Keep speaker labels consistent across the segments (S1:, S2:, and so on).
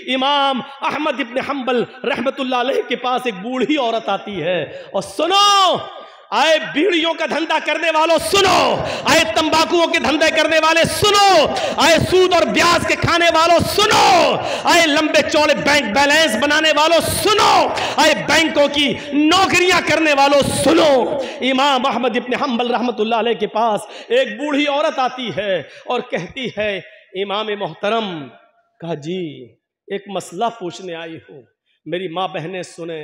S1: इमाम अहमद इब्न हंबल रहमतुल्लाह अलैह के पास एक बूढ़ी औरत आती है और सुनो, आए बीड़ियों का धंधा करने वालों सुनो, आए तंबाकुओं के धंधे करने वाले सुनो, आए सूद और ब्याज के खाने वालों सुनो, आए लंबे चौड़े बैंक बैलेंस बनाने वालों सुनो, आए बैंकों की नौकरियां करने वालों सुनो। इमाम अहमद इब्न हंबल रहमतुल्लाह अलैह के पास एक बूढ़ी औरत आती है और कहती है, इमाम मोहतरम, कहा जी एक मसला पूछने आई हूं, मेरी माँ बहनें सुने।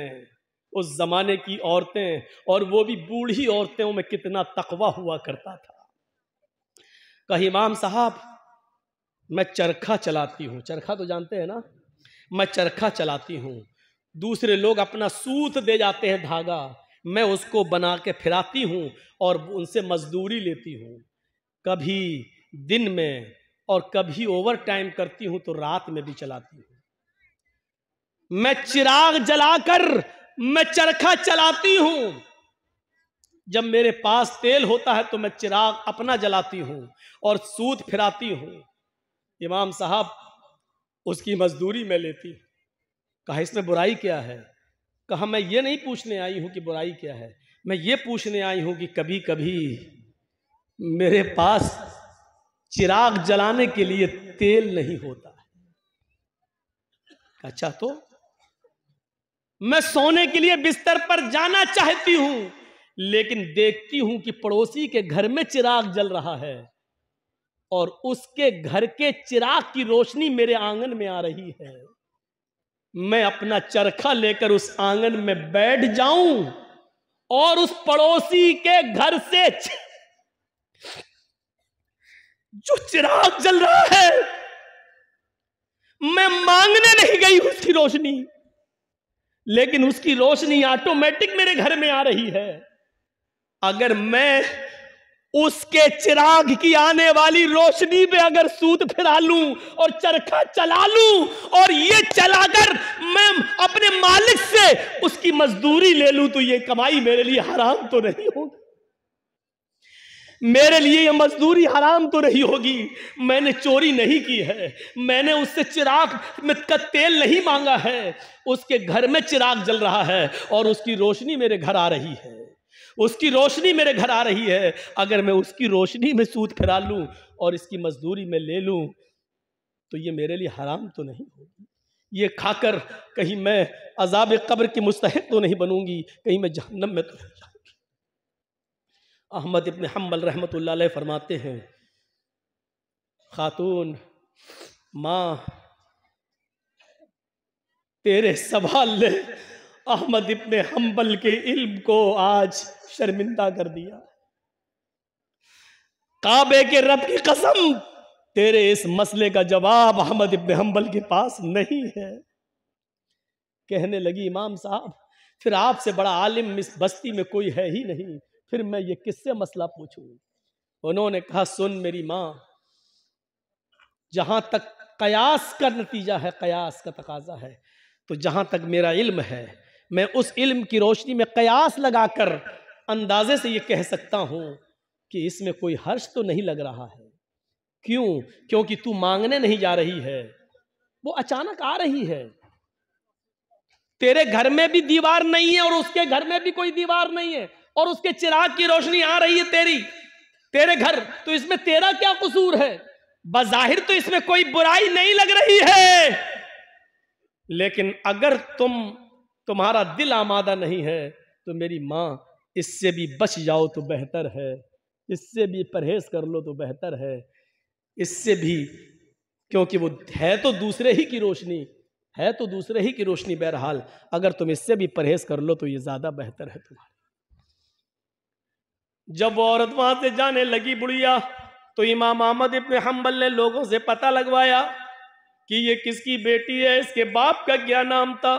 S1: उस जमाने की औरतें, और वो भी बूढ़ी औरतों में कितना तकवा हुआ करता था। कहा इमाम साहब मैं चरखा चलाती हूँ, चरखा तो जानते हैं ना, मैं चरखा चलाती हूँ, दूसरे लोग अपना सूत दे जाते हैं धागा, मैं उसको बना के फिराती हूँ और उनसे मजदूरी लेती हूँ, कभी दिन में और कभी ओवर टाइम करती हूँ तो रात में भी चलाती हूँ। मैं चिराग जलाकर मैं चरखा चलाती हूं, जब मेरे पास तेल होता है तो मैं चिराग अपना जलाती हूं और सूत फिराती हूं। इमाम साहब उसकी मजदूरी में लेती। कहा इसमें बुराई क्या है? कहा मैं ये नहीं पूछने आई हूं कि बुराई क्या है, मैं ये पूछने आई हूं कि कभी कभी मेरे पास चिराग जलाने के लिए तेल नहीं होता। अच्छा तो मैं सोने के लिए बिस्तर पर जाना चाहती हूं, लेकिन देखती हूं कि पड़ोसी के घर में चिराग जल रहा है और उसके घर के चिराग की रोशनी मेरे आंगन में आ रही है। मैं अपना चरखा लेकर उस आंगन में बैठ जाऊं और उस पड़ोसी के घर से जो चिराग जल रहा है, मैं मांगने नहीं गई उसकी रोशनी, लेकिन उसकी रोशनी ऑटोमेटिक मेरे घर में आ रही है। अगर मैं उसके चिराग की आने वाली रोशनी पे अगर सूत फिरा लूं और चरखा चला लूं और ये चलाकर मैं अपने मालिक से उसकी मजदूरी ले लूं, तो ये कमाई मेरे लिए हराम तो नहीं होगी? मेरे लिए ये मजदूरी हराम तो नहीं होगी? मैंने चोरी नहीं की है, मैंने उससे चिराग में का तेल नहीं मांगा है, उसके घर में चिराग जल रहा है और उसकी रोशनी मेरे घर आ रही है, उसकी रोशनी मेरे घर आ रही है। अगर मैं उसकी रोशनी में सूत फिरा लूं और इसकी मजदूरी में ले लूं तो ये मेरे लिए हराम तो नहीं होगी? ये खाकर कहीं मैं अजाब कब्र की मुस्तहिक तो नहीं बनूंगी, कहीं मैं जहन्नम में तो नहीं जाऊंगी? अहमद इब्न हंबल रहमतुल्लाह अलैह फरमाते हैं, खातून माँ तेरे सवाल ने अहमद इब्न हंबल के इल्म को आज शर्मिंदा कर दिया। काबे के रब की कसम, तेरे इस मसले का जवाब अहमद इब्न हंबल के पास नहीं है। कहने लगी इमाम साहब फिर आपसे बड़ा आलिम इस बस्ती में कोई है ही नहीं, फिर मैं ये किससे मसला पूछूं? उन्होंने कहा सुन मेरी माँ, जहां तक कयास का नतीजा है, कयास का तकाजा है, तो जहां तक मेरा इल्म है मैं उस इल्म की रोशनी में कयास लगाकर अंदाजे से ये कह सकता हूं कि इसमें कोई हर्ष तो नहीं लग रहा है। क्यों? क्योंकि तू मांगने नहीं जा रही है, वो अचानक आ रही है। तेरे घर में भी दीवार नहीं है और उसके घर में भी कोई दीवार नहीं है और उसके चिराग की रोशनी आ रही है तेरे घर, तो इसमें तेरा क्या कसूर है? बज़ाहिर तो इसमें कोई बुराई नहीं लग रही है, लेकिन अगर तुम्हारा दिल आमादा नहीं है तो मेरी माँ इससे भी बच जाओ तो बेहतर है, इससे भी परहेज कर लो तो बेहतर है, इससे भी, क्योंकि वो है तो दूसरे ही की रोशनी, है तो दूसरे ही की रोशनी। बहरहाल अगर तुम इससे भी परहेज कर लो तो ये ज्यादा बेहतर है तुम्हारे। जब वो औरत वहां से जाने लगी बुढ़िया, तो इमाम अहमद इब्न हंबल ने लोगों से पता लगवाया कि ये किसकी बेटी है, इसके बाप का क्या नाम था।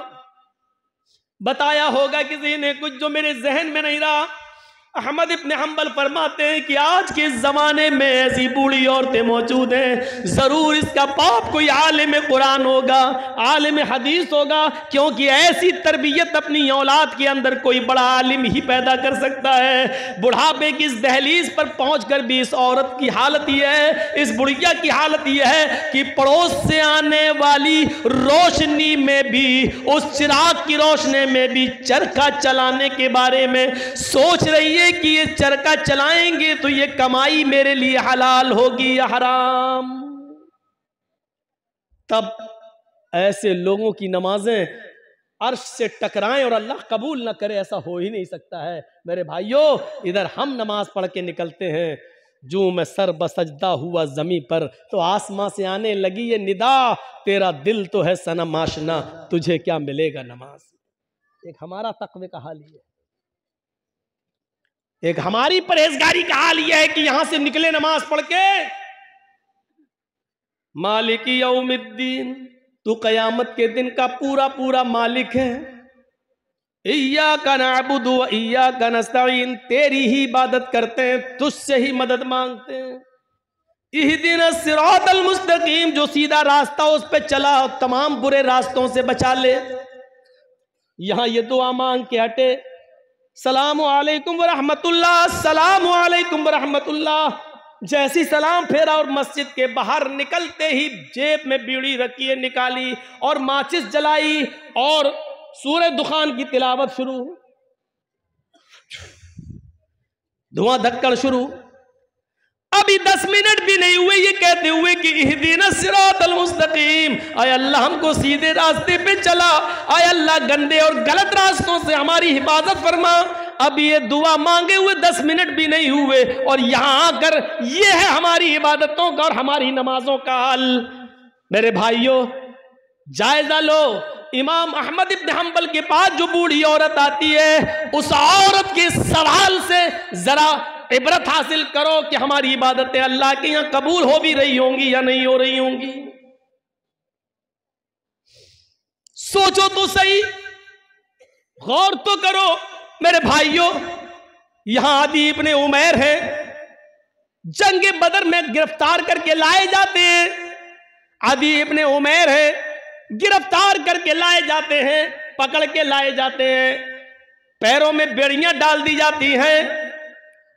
S1: बताया होगा किसी ने कुछ जो मेरे जहन में नहीं रहा। अहमद इब्न हम्बल फरमाते हैं कि आज के ज़माने में ऐसी बूढ़ी औरतें मौजूद हैं, ज़रूर इसका बाप कोई आलिम कुरान होगा, आलिम हदीस होगा, क्योंकि ऐसी तरबियत अपनी औलाद के अंदर कोई बड़ा आलिम ही पैदा कर सकता है। बुढ़ापे की इस दहलीज पर पहुंचकर भी इस औरत की हालत यह है, इस बुढ़िया की हालत यह है कि पड़ोस से आने वाली रोशनी में भी, उस चिराग की रोशनी में भी चरखा चलाने के बारे में सोच रही है कि ये चरखा चलाएंगे तो ये कमाई मेरे लिए हलाल होगी या हराम। तब ऐसे लोगों की नमाजें अर्श से टकराएं और अल्लाह कबूल ना करे, ऐसा हो ही नहीं सकता है। मेरे भाइयों, इधर हम नमाज पढ़ के निकलते हैं, जो मैं सर बसजदा हुआ जमी पर तो आसमां से आने लगी ये निदा, तेरा दिल तो है सनम आशना, तुझे क्या मिलेगा नमाज। एक हमारा तक़वे का हाल ये है, एक हमारी परहेजगारी का हाल यह है कि यहां से निकले नमाज पढ़ के, मालिकी यौमिद्दीन, तू कयामत के दिन का पूरा पूरा मालिक है। इय्याका नअबुदु व इय्याका नस्तईन, तेरी ही इबादत करते हैं, तुझसे ही मदद मांगते हैं। इहदिनस सिरातल मुस्तकीम, जो सीधा रास्ता उस पे चला तमाम बुरे रास्तों से बचा ले। यहां ये दुआ मांग के हटे, सलाम अलैकुम व रहमतुल्लाह, सलाम अलैकुम व रहमतुल्लाह। जैसी सलाम फेरा और मस्जिद के बाहर निकलते ही जेब में बीड़ी रखी है, निकाली और माचिस जलाई और सूरह दुखान की तिलावत शुरू, धुआं धक्कड़ शुरू। अभी 10 मिनट भी नहीं हुए ये कहते हुए कि इहदिनस सिरातल मुस्तकीम, आय अल्लाह हमको सीधे रास्ते पे चला, आय अल्लाह गंदे और गलत रास्तों से हमारी हिफाजत फरमा। अब ये दुआ मांगे हुए 10 मिनट भी नहीं हुए और यहां आकर ये है हमारी इबादतों का और हमारी नमाजों का हाल। मेरे भाइयों, जायजा लो, इमाम अहमद इब्न हम्बल के पास जो बूढ़ी औरत आती है, उस औरत के सवाल से जरा इबरत हासिल करो कि हमारी इबादतें अल्लाह के यहां कबूल हो भी रही होंगी या नहीं हो रही होंगी। सोचो तो सही, गौर तो करो। मेरे भाइयों, यहां आदि इब्ने उमैर है, जंग बदर में गिरफ्तार करके लाए जाते हैं। आदि इब्ने उमैर है, गिरफ्तार करके लाए जाते हैं, पकड़ के लाए जाते हैं, पैरों में बेड़ियां डाल दी जाती हैं।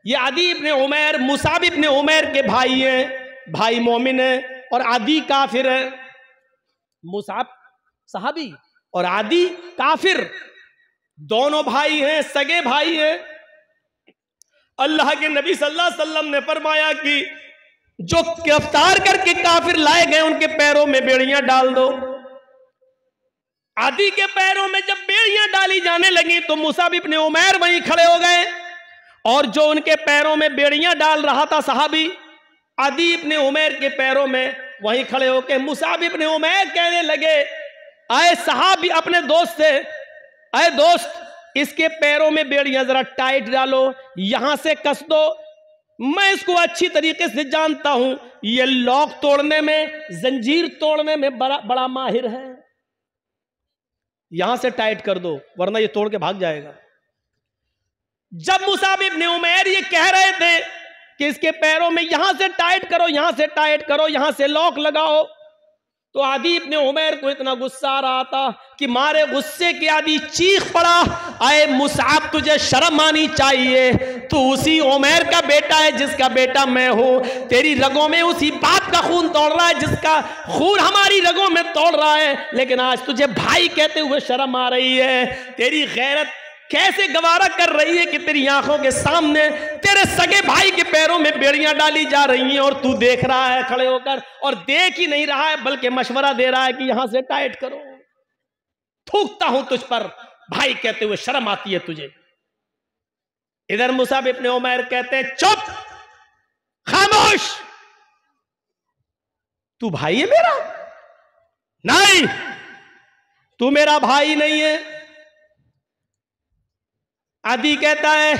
S1: ये आदि इब्ने उमैर मुसाब इब्ने उमैर के भाई हैं, भाई मोमिन है और आदि काफिर है। मुसाब सहाबी और आदि काफिर, दोनों भाई हैं, सगे भाई हैं। अल्लाह के नबी सल्लल्लाहु अलैहि वसल्लम ने फरमाया कि जो गिरफ्तार करके काफिर लाए गए उनके पैरों में बेड़ियां डाल दो। आदि के पैरों में जब बेड़ियां डाली जाने लगी तो मुसाब इब्ने उमैर वहीं खड़े हो गए और जो उनके पैरों में बेड़ियां डाल रहा था सहाबी, आदि इब्ने उमैर के पैरों में वहीं खड़े होकर मुसाब इब्ने उमैर कहने लगे, आए सहाबी अपने दोस्त से, अरे दोस्त इसके पैरों में बेड़ियां जरा टाइट डालो, यहां से कस दो, मैं इसको अच्छी तरीके से जानता हूं, ये लॉक तोड़ने में, जंजीर तोड़ने में बड़ा माहिर है, यहां से टाइट कर दो वरना ये तोड़ के भाग जाएगा। जब मुसाब इब्ने उमैर ये कह रहे थे कि इसके पैरों में यहां से टाइट करो, यहां से टाइट करो, यहां से लॉक लगाओ, तो आदि इब्ने उमैर को इतना गुस्सा आ रहा था कि मारे गुस्से के आदि चीख पड़ा, आए मुसाब तुझे शर्म आनी चाहिए, तू उसी उमैर का बेटा है जिसका बेटा मैं हूं, तेरी रगों में उसी बाप का खून तोड़ रहा है जिसका खून हमारी रगों में तोड़ रहा है, लेकिन आज तुझे भाई कहते हुए शर्म आ रही है। तेरी गैरत कैसे गवारा कर रही है कि तेरी आंखों के सामने तेरे सगे भाई के पैरों में बेड़ियां डाली जा रही हैं और तू देख रहा है खड़े होकर, और देख ही नहीं रहा है बल्कि मशवरा दे रहा है कि यहां से टाइट करो। थूकता हूं तुझ पर, भाई कहते हुए शर्म आती है तुझे। इधर मुसाब इब्ने उमैर कहते हैं, चुप, खामोश, तू भाई है मेरा? नहीं, तू मेरा भाई नहीं है। आदि कहता है,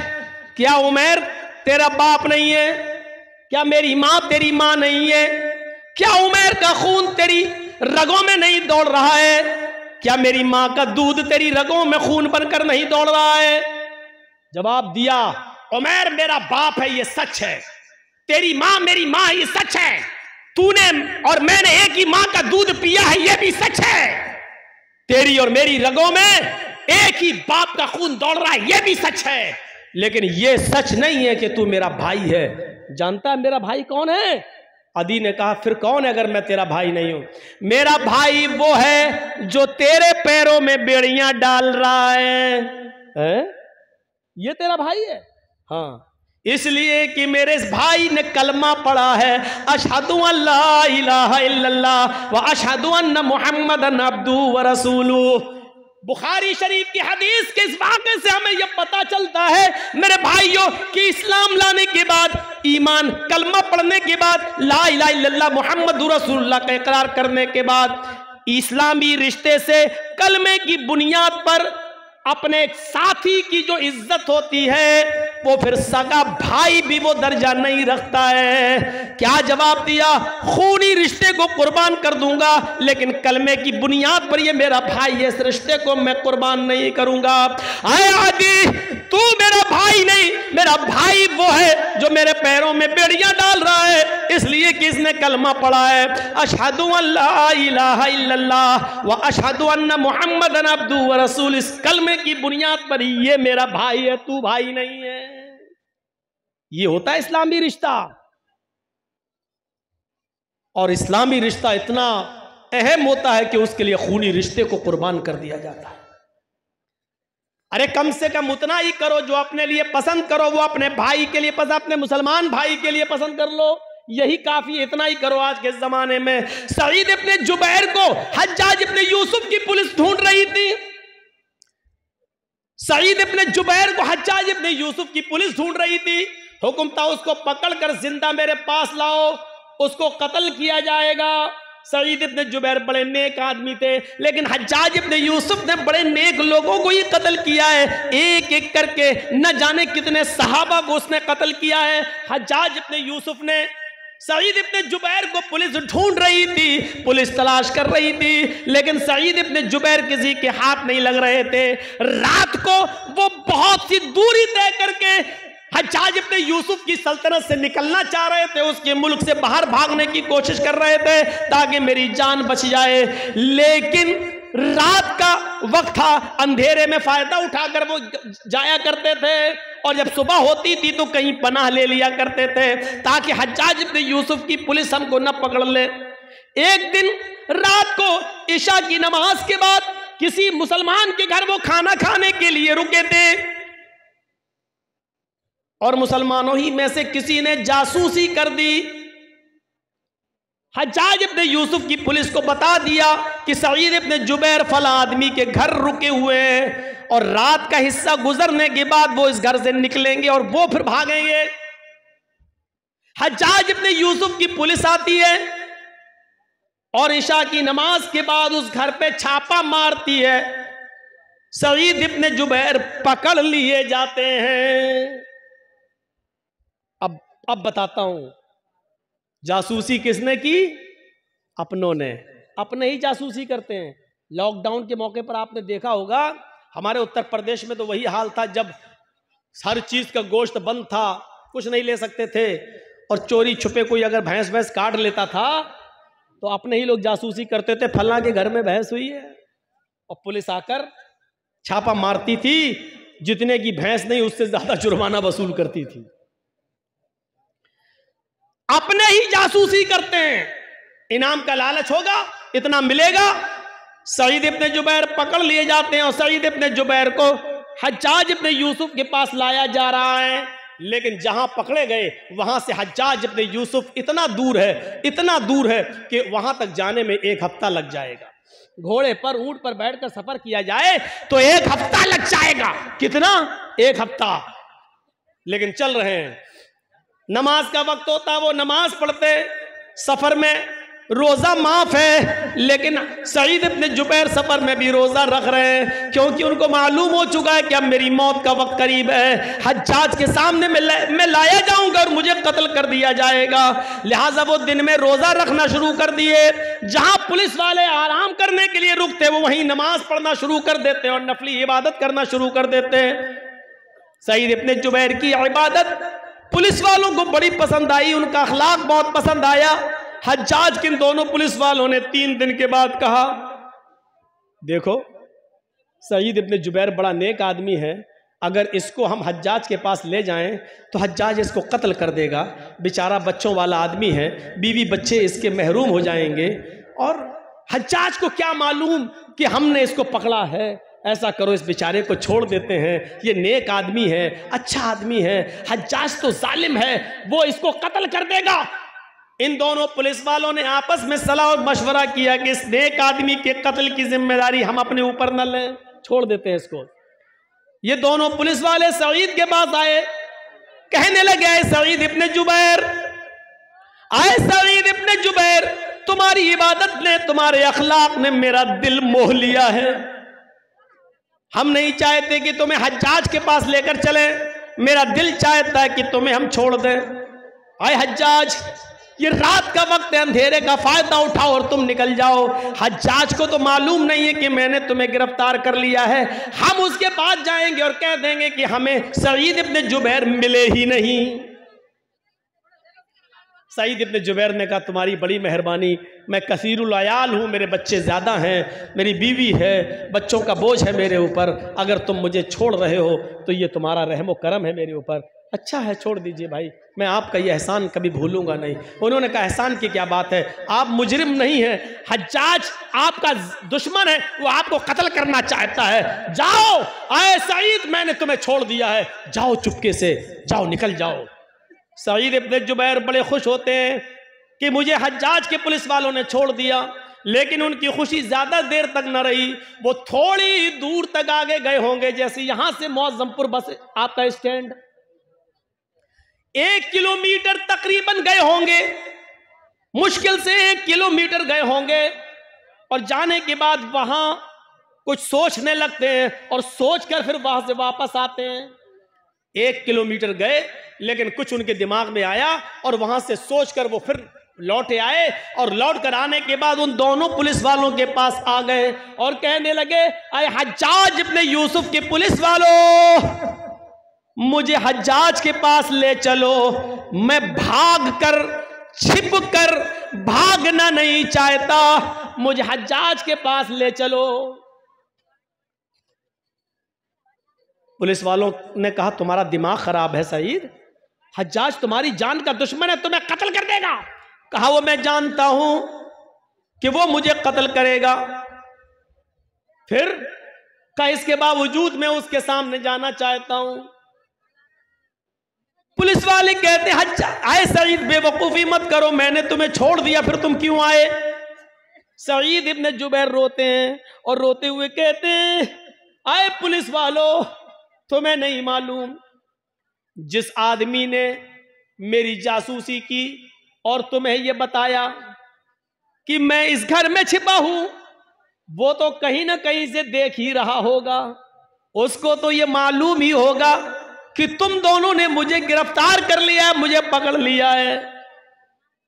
S1: क्या उमैर तेरा बाप नहीं है? क्या मेरी मां तेरी मां नहीं है? क्या उमैर का खून तेरी रगों में नहीं दौड़ रहा है? क्या मेरी मां का दूध तेरी रगों में खून बनकर नहीं दौड़ रहा है? जवाब दिया, उमैर मेरा बाप है, ये सच है। तेरी माँ मेरी माँ, ये सच है। तूने और मैंने एक ही माँ का दूध पिया है, ये भी सच है। तेरी और मेरी रगों में एक ही बाप का खून दौड़ रहा है, ये भी सच है। लेकिन ये सच नहीं है कि तू मेरा भाई है। जानता है मेरा भाई कौन है? अदी ने कहा फिर कौन है अगर मैं तेरा भाई नहीं हूं? मेरा भाई वो है जो तेरे पैरों में बेड़ियां डाल रहा है? ये तेरा भाई है? हाँ, इसलिए कि मेरे इस भाई ने कलमा पढ़ा है, अशहदु अल्ला इलाहा इल्लल्लाह व अशहदु अन्ना मुहम्मदन अब्दुहु व रसूलुहु। बुखारी शरीफ की हदीस के इस वाक़े से हमें यह पता चलता है मेरे भाइयों कि इस्लाम लाने के बाद, ईमान कलमा पढ़ने के बाद, ला इलाहा इल्लल्लाह मुहम्मदुर रसूलुल्लाह का इकरार करने के बाद, इस्लामी रिश्ते से कलमे की बुनियाद पर अपने साथी की जो इज्जत होती है वो फिर सगा भाई भी वो दर्जा नहीं रखता है। क्या जवाब दिया? खूनी रिश्ते को कुर्बान कर दूंगा, लेकिन कलमे की बुनियाद पर ये मेरा भाई है, इस रिश्ते को मैं कुर्बान नहीं करूंगा। आए आदि, तू मेरा भाई नहीं, मेरा भाई वो है जो मेरे पैरों में बेड़ियां डाल रहा है, इसलिए कि इसने कलमा पढ़ा है, अशहदु अल्ला इलाहा इल्लल्लाह व अशहदु अन्ना मुहम्मदन अब्दुहु व रसूलुहु। इस कलमे की बुनियाद पर ये मेरा भाई है, तू भाई नहीं है। ये होता है इस्लामी रिश्ता। और इस्लामी रिश्ता इतना अहम होता है कि उसके लिए खूनी रिश्ते को कुर्बान कर दिया जाता है। अरे कम से कम उतना ही करो जो अपने लिए पसंद करो, वो अपने भाई के लिए पसंद, अपने मुसलमान भाई के लिए पसंद कर लो, यही काफी है। इतना ही करो। आज के जमाने में सईद इब्ने जुबैर को हज्जाज इब्ने यूसुफ की पुलिस ढूंढ रही थी। सईद इब्ने जुबैर को हज्जाज इब्ने यूसुफ की पुलिस ढूंढ रही थी। हुक्म था उसको पकड़कर जिंदा मेरे पास लाओ, उसको कत्ल किया जाएगा। सईद इब्ने जुबैर बड़े नेक आदमी थे, लेकिन हज्जाज इब्ने यूसुफ ने बड़े नेक लोगों को ही कत्ल किया है। एक एक करके न जाने कितने सहाबा को उसने कत्ल किया है। हज्जाज इब्ने यूसुफ ने सईद इब्ने जुबैर को पुलिस ढूंढ रही थी, पुलिस तलाश कर रही थी, लेकिन सईद इब्ने जुबैर किसी के हाथ नहीं लग रहे थे। रात को वो बहुत सी दूरी तय करके हज्जाज इब्ने यूसुफ की सल्तनत से निकलना चाह रहे थे, उसके मुल्क से बाहर भागने की कोशिश कर रहे थे ताकि मेरी जान बच जाए। लेकिन रात का वक्त था, अंधेरे में फायदा उठाकर वो जाया करते थे, और जब सुबह होती थी तो कहीं पनाह ले लिया करते थे ताकि हज्जाज इब्ने यूसुफ की पुलिस हमको न पकड़ ले। एक दिन रात को इशा की नमाज के बाद किसी मुसलमान के घर वो खाना खाने के लिए रुके थे, और मुसलमानों ही में से किसी ने जासूसी कर दी। हज्जाज इब्ने यूसुफ की पुलिस को बता दिया कि सईद इब्ने जुबैर फला आदमी के घर रुके हुए हैं, और रात का हिस्सा गुजरने के बाद वो इस घर से निकलेंगे और वो फिर भागेंगे। हज्जाज इब्ने यूसुफ की पुलिस आती है और इशा की नमाज के बाद उस घर पे छापा मारती है। सईद इब्ने जुबैर पकड़ लिए जाते हैं। अब बताता हूं, जासूसी किसने की? अपनों ने। अपने ही जासूसी करते हैं। लॉकडाउन के मौके पर आपने देखा होगा, हमारे उत्तर प्रदेश में तो वही हाल था, जब हर चीज का गोश्त बंद था, कुछ नहीं ले सकते थे, और चोरी छुपे कोई अगर भैंस काट लेता था तो अपने ही लोग जासूसी करते थे, फलां के घर में भैंस हुई है, और पुलिस आकर छापा मारती थी। जितने की भैंस नहीं उससे ज्यादा जुर्माना वसूल करती थी। अपने ही जासूसी करते हैं। इनाम का लालच होगा, इतना मिलेगा। सईद इब्ने जुबैर पकड़ लिए जाते हैं और सईद इब्ने जुबैर को हज्जाज इब्ने यूसुफ के पास लाया जा रहा है, लेकिन जहां पकड़े गए वहां से हज्जाज इब्ने यूसुफ इतना दूर है कि वहां तक जाने में 1 हफ्ता लग जाएगा। घोड़े पर, ऊंट पर बैठकर सफर किया जाए तो 1 हफ्ता लग जाएगा। कितना? 1 हफ्ता। लेकिन चल रहे हैं। नमाज का वक्त होता, वो नमाज पढ़ते। सफर में रोजा माफ है, लेकिन सईद इब्ने जुबैर सफर में भी रोजा रख रहे हैं, क्योंकि उनको मालूम हो चुका है कि अब मेरी मौत का वक्त करीब है। हज्जाज के सामने मैं लाया जाऊंगा और मुझे कत्ल कर दिया जाएगा। लिहाजा वो दिन में रोजा रखना शुरू कर दिए। जहां पुलिस वाले आराम करने के लिए रुकते, वो वहीं नमाज पढ़ना शुरू कर देते और नफली इबादत करना शुरू कर देते। सईद इब्ने जुबैर की इबादत पुलिस वालों को बड़ी पसंद आई, उनका अखलाक बहुत पसंद आया। हज्जाज के इन दोनों पुलिस वालों ने 3 दिन के बाद कहा, देखो सईद इब्ने जुबैर बड़ा नेक आदमी है, अगर इसको हम हज्जाज के पास ले जाएं तो हज्जाज इसको कत्ल कर देगा, बेचारा बच्चों वाला आदमी है, बीवी बच्चे इसके महरूम हो जाएंगे, और हज्जाज को क्या मालूम कि हमने इसको पकड़ा है। ऐसा करो, इस बेचारे को छोड़ देते हैं, ये नेक आदमी है, अच्छा आदमी है, हज्जाज तो जालिम है, वो इसको कत्ल कर देगा। इन दोनों पुलिस वालों ने आपस में सलाह और मशवरा किया कि इस नेक आदमी के कत्ल की जिम्मेदारी हम अपने ऊपर न लें, छोड़ देते हैं इसको। ये दोनों पुलिस वाले सईद के पास आए, कहने लगे, आए सईद इब्ने जुबैर, आए सईद इब्ने जुबैर, तुम्हारी इबादत ने, तुम्हारे अखलाक ने मेरा दिल मोह लिया है। हम नहीं चाहते कि तुम्हें हज्जाज के पास लेकर चले, मेरा दिल चाहता है कि तुम्हें हम छोड़ दें। आए हज्जाज, ये रात का वक्त है, अंधेरे का फायदा उठाओ और तुम निकल जाओ। हज्जाज को तो मालूम नहीं है कि मैंने तुम्हें गिरफ्तार कर लिया है, हम उसके पास जाएंगे और कह देंगे कि हमें सईद इब्ने जुबैर मिले ही नहीं। सईद इब्ने जुबैर ने कहा, तुम्हारी बड़ी मेहरबानी, मैं कसीरुल अयाल हूँ, मेरे बच्चे ज़्यादा हैं, मेरी बीवी है, बच्चों का बोझ है मेरे ऊपर, अगर तुम मुझे छोड़ रहे हो तो ये तुम्हारा रहम व करम है मेरे ऊपर। अच्छा है, छोड़ दीजिए भाई, मैं आपका ये एहसान कभी भूलूंगा नहीं। उन्होंने कहा, एहसान की क्या बात है, आप मुजरिम नहीं हैं, हज्जाज आपका दुश्मन है, वो आपको कत्ल करना चाहता है, जाओ। आए सईद, मैंने तुम्हें छोड़ दिया है, जाओ चुपके से, जाओ, निकल जाओ। सईद इब्ने जुबैर बड़े खुश होते हैं कि मुझे हज्जाज के पुलिस वालों ने छोड़ दिया, लेकिन उनकी खुशी ज्यादा देर तक न रही। वो थोड़ी दूर तक आगे गए होंगे, जैसे यहां से मौजमपुर बस आपका स्टैंड 1 किलोमीटर तकरीबन गए होंगे, मुश्किल से 1 किलोमीटर गए होंगे, और जाने के बाद वहां कुछ सोचने लगते हैं और सोचकर फिर वहां से वापस आते हैं। 1 किलोमीटर गए, लेकिन कुछ उनके दिमाग में आया और वहां से सोचकर वो फिर लौटे आए, और लौट कर आने के बाद उन दोनों पुलिस वालों के पास आ गए और कहने लगे, अरे हज्जाज इब्ने यूसुफ के पुलिस वालों, मुझे हज्जाज के पास ले चलो, मैं भाग कर छिप कर भागना नहीं चाहता, मुझे हज्जाज के पास ले चलो। पुलिस वालों ने कहा, तुम्हारा दिमाग खराब है सईद, हज्जाज तुम्हारी जान का दुश्मन है, तुम्हें कत्ल कर देगा। कहा, वो मैं जानता हूं कि वो मुझे कत्ल करेगा, फिर का इसके बावजूद मैं उसके सामने जाना चाहता हूं। पुलिस वाले कहते, हज्जाज, आए सईद, बेवकूफी मत करो, मैंने तुम्हें छोड़ दिया, फिर तुम क्यों आए। सईद इब्ने जुबैर रोते हैं और रोते हुए कहते हैं, आए पुलिस वालों, तुम्हें नहीं मालूम, जिस आदमी ने मेरी जासूसी की और तुम्हें यह बताया कि मैं इस घर में छिपा हूं, वो तो कहीं ना कहीं से देख ही रहा होगा, उसको तो यह मालूम ही होगा कि तुम दोनों ने मुझे गिरफ्तार कर लिया है, मुझे पकड़ लिया है।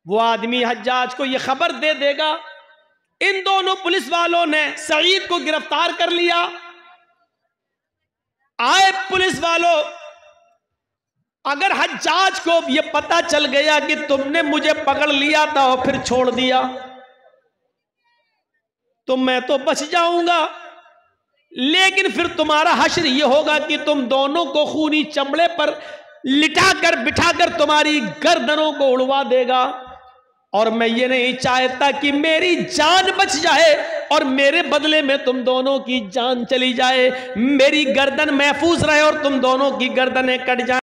S1: वो आदमी हज्जाज को यह खबर दे देगा, इन दोनों पुलिस वालों ने सईद को गिरफ्तार कर लिया। आए पुलिस वालों, अगर हज्जाज को यह पता चल गया कि तुमने मुझे पकड़ लिया था और फिर छोड़ दिया, तो मैं तो बच जाऊंगा, लेकिन फिर तुम्हारा हश्र यह होगा कि तुम दोनों को खूनी चमड़े पर लिटाकर बिठाकर तुम्हारी गर्दनों को उड़वा देगा, और मैं ये नहीं चाहता कि मेरी जान बच जाए और मेरे बदले में तुम दोनों की जान चली जाए, मेरी गर्दन महफूज रहे और तुम दोनों की गर्दनें कट जाए।